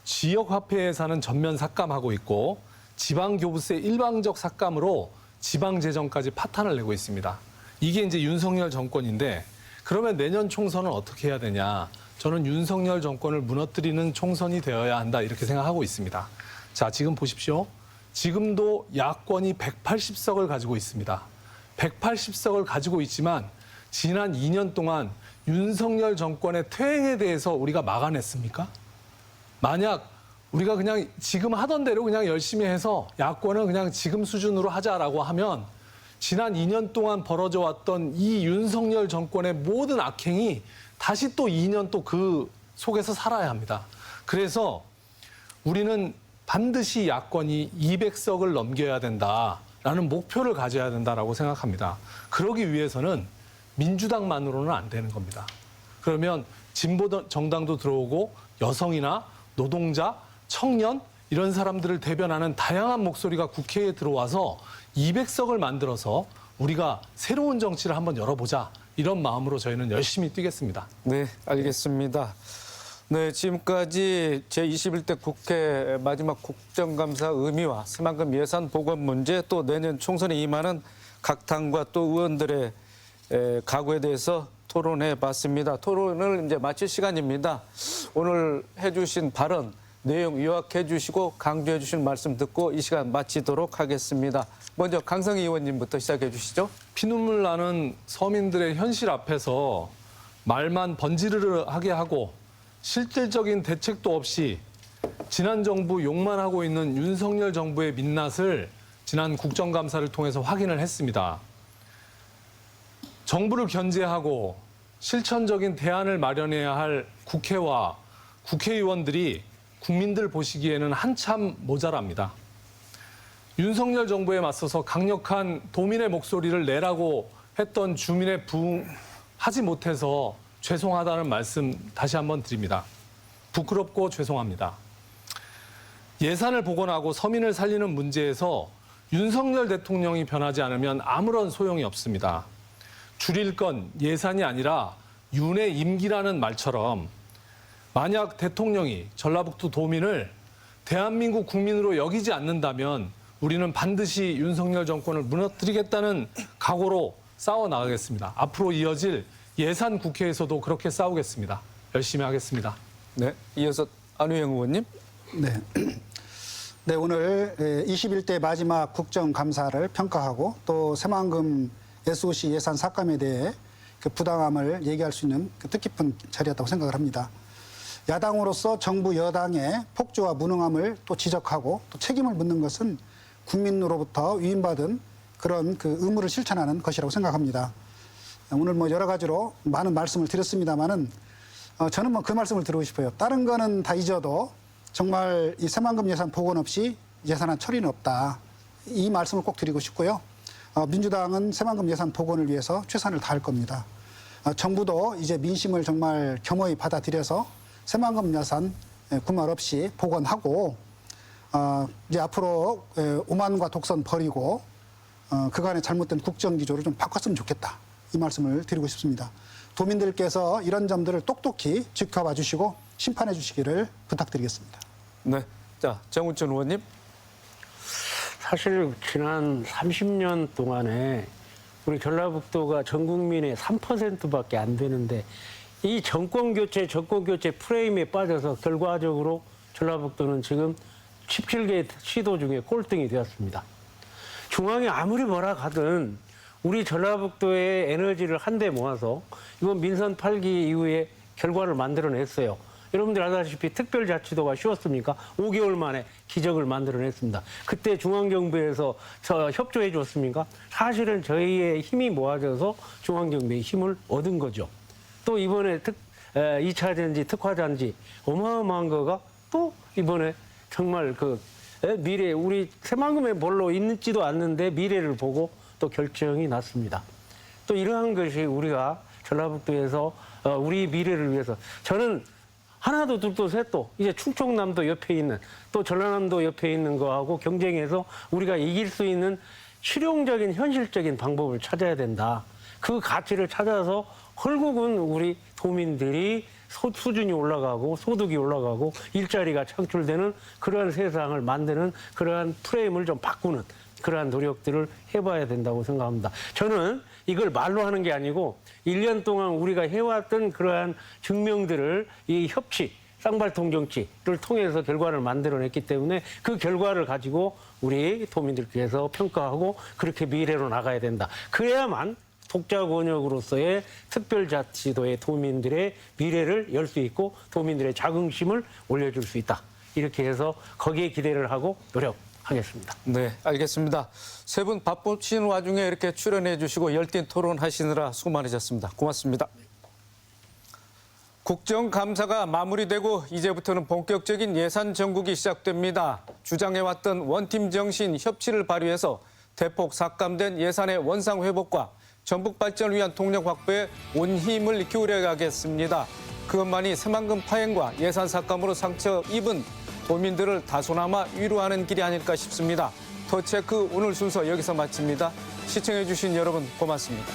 지역 화폐 예산은 전면 삭감하고 있고 지방교부세 일방적 삭감으로 지방재정까지 파탄을 내고 있습니다. 이게 이제 윤석열 정권인데 그러면 내년 총선은 어떻게 해야 되냐? 저는 윤석열 정권을 무너뜨리는 총선이 되어야 한다 이렇게 생각하고 있습니다. 자, 지금 보십시오. 지금도 야권이 180석을 가지고 있습니다. 180석을 가지고 있지만 지난 2년 동안 윤석열 정권의 퇴행에 대해서 우리가 막아냈습니까? 만약 우리가 그냥 지금 하던 대로 그냥 열심히 해서 야권은 그냥 지금 수준으로 하자라고 하면 지난 2년 동안 벌어져 왔던 이 윤석열 정권의 모든 악행이 다시 또 2년 또 그 속에서 살아야 합니다. 그래서 우리는 반드시 야권이 200석을 넘겨야 된다라는 목표를 가져야 된다라고 생각합니다. 그러기 위해서는 민주당만으로는 안 되는 겁니다. 그러면 진보 정당도 들어오고 여성이나 노동자, 청년 이런 사람들을 대변하는 다양한 목소리가 국회에 들어와서 200석을 만들어서 우리가 새로운 정치를 한번 열어보자. 이런 마음으로 저희는 열심히 뛰겠습니다. 네, 알겠습니다. 네, 지금까지 제21대 국회 마지막 국정감사 의미와 새만금 예산 보건 문제 또 내년 총선에 임하는 각 당과 또 의원들의 각오에 대해서 토론해 봤습니다. 토론을 이제 마칠 시간입니다. 오늘 해주신 발언 내용 요약해 주시고 강조해 주신 말씀 듣고 이 시간 마치도록 하겠습니다. 먼저 강성희 의원님부터 시작해 주시죠. 피눈물 나는 서민들의 현실 앞에서 말만 번지르르하게 하고 실질적인 대책도 없이 지난 정부 욕만 하고 있는 윤석열 정부의 민낯을 지난 국정감사를 통해서 확인을 했습니다. 정부를 견제하고 실천적인 대안을 마련해야 할 국회와 국회의원들이 국민들 보시기에는 한참 모자랍니다. 윤석열 정부에 맞서서 강력한 도민의 목소리를 내라고 했던 주민의 부응하지 못해서 죄송하다는 말씀 다시 한번 드립니다. 부끄럽고 죄송합니다. 예산을 복원하고 서민을 살리는 문제에서 윤석열 대통령이 변하지 않으면 아무런 소용이 없습니다. 줄일 건 예산이 아니라 윤의 임기라는 말처럼 만약 대통령이 전라북도 도민을 대한민국 국민으로 여기지 않는다면 우리는 반드시 윤석열 정권을 무너뜨리겠다는 각오로 싸워나가겠습니다. 앞으로 이어질 예산 국회에서도 그렇게 싸우겠습니다. 열심히 하겠습니다. 네, 이어서 안우영 의원님. 네. 네, 오늘 21대 마지막 국정감사를 평가하고 또 새만금 SOC 예산 삭감에 대해 그 부당함을 얘기할 수 있는 그 뜻깊은 자리였다고 생각을 합니다. 야당으로서 정부 여당의 폭주와 무능함을 또 지적하고 또 책임을 묻는 것은 국민으로부터 위임받은 그런 그 의무를 실천하는 것이라고 생각합니다. 오늘 뭐 여러 가지로 많은 말씀을 드렸습니다만은 저는 뭐 그 말씀을 드리고 싶어요. 다른 거는 다 잊어도 정말 이 새만금 예산 복원 없이 예산안 처리는 없다. 이 말씀을 꼭 드리고 싶고요. 민주당은 새만금 예산 복원을 위해서 최선을 다할 겁니다. 정부도 이제 민심을 정말 겸허히 받아들여서 새만금 예산 군말 없이 복원하고 이제 앞으로 오만과 독선 버리고 그간의 잘못된 국정 기조를 좀 바꿨으면 좋겠다. 이 말씀을 드리고 싶습니다. 도민들께서 이런 점들을 똑똑히 지켜봐 주시고 심판해 주시기를 부탁드리겠습니다. 네, 자 정우천 의원님. 사실 지난 30년 동안에 우리 전라북도가 전 국민의 3%밖에 안 되는데 이 정권 교체 프레임에 빠져서 결과적으로 전라북도는 지금 17개 시도 중에 꼴등이 되었습니다. 중앙이 아무리 뭐라 가든 우리 전라북도의 에너지를 한데 모아서 이번 민선 8기 이후에 결과를 만들어냈어요. 여러분들 아다시피 특별자치도가 쉬웠습니까? 5개월 만에 기적을 만들어냈습니다. 그때 중앙정부에서 협조해 줬습니까? 사실은 저희의 힘이 모아져서 중앙정부의 힘을 얻은 거죠. 또 이번에 2차전지, 특화전지 어마어마한 거가 또 이번에 정말 그 미래, 우리 새만금에 별로 있지도 않는데 미래를 보고 또 결정이 났습니다. 또 이러한 것이 우리가 전라북도에서 우리 미래를 위해서 저는 하나도 둘도 셋도 이제 충청남도 옆에 있는 또 전라남도 옆에 있는 거하고 경쟁해서 우리가 이길 수 있는 실용적인 현실적인 방법을 찾아야 된다. 그 가치를 찾아서 결국은 우리 도민들이 수준이 올라가고 소득이 올라가고 일자리가 창출되는 그러한 세상을 만드는 그러한 프레임을 좀 바꾸는 그러한 노력들을 해봐야 된다고 생각합니다. 저는 이걸 말로 하는 게 아니고 1년 동안 우리가 해왔던 그러한 증명들을 이 협치, 쌍발통 정치를 통해서 결과를 만들어냈기 때문에 그 결과를 가지고 우리 도민들께서 평가하고 그렇게 미래로 나가야 된다. 그래야만 독자 권역으로서의 특별자치도의 도민들의 미래를 열 수 있고 도민들의 자긍심을 올려줄 수 있다. 이렇게 해서 거기에 기대를 하고 노력하겠습니다. 네, 알겠습니다. 세 분 바쁘신 와중에 이렇게 출연해 주시고 열띤 토론하시느라 수고 많으셨습니다. 고맙습니다. 국정감사가 마무리되고 이제부터는 본격적인 예산 정국이 시작됩니다. 주장해왔던 원팀 정신 협치를 발휘해서 대폭 삭감된 예산의 원상 회복과 전북 발전을 위한 동력 확보에 온 힘을 기울여야겠습니다. 그것만이 새만금 파행과 예산 삭감으로 상처 입은 도민들을 다소나마 위로하는 길이 아닐까 싶습니다. 더 체크 오늘 순서 여기서 마칩니다. 시청해주신 여러분 고맙습니다.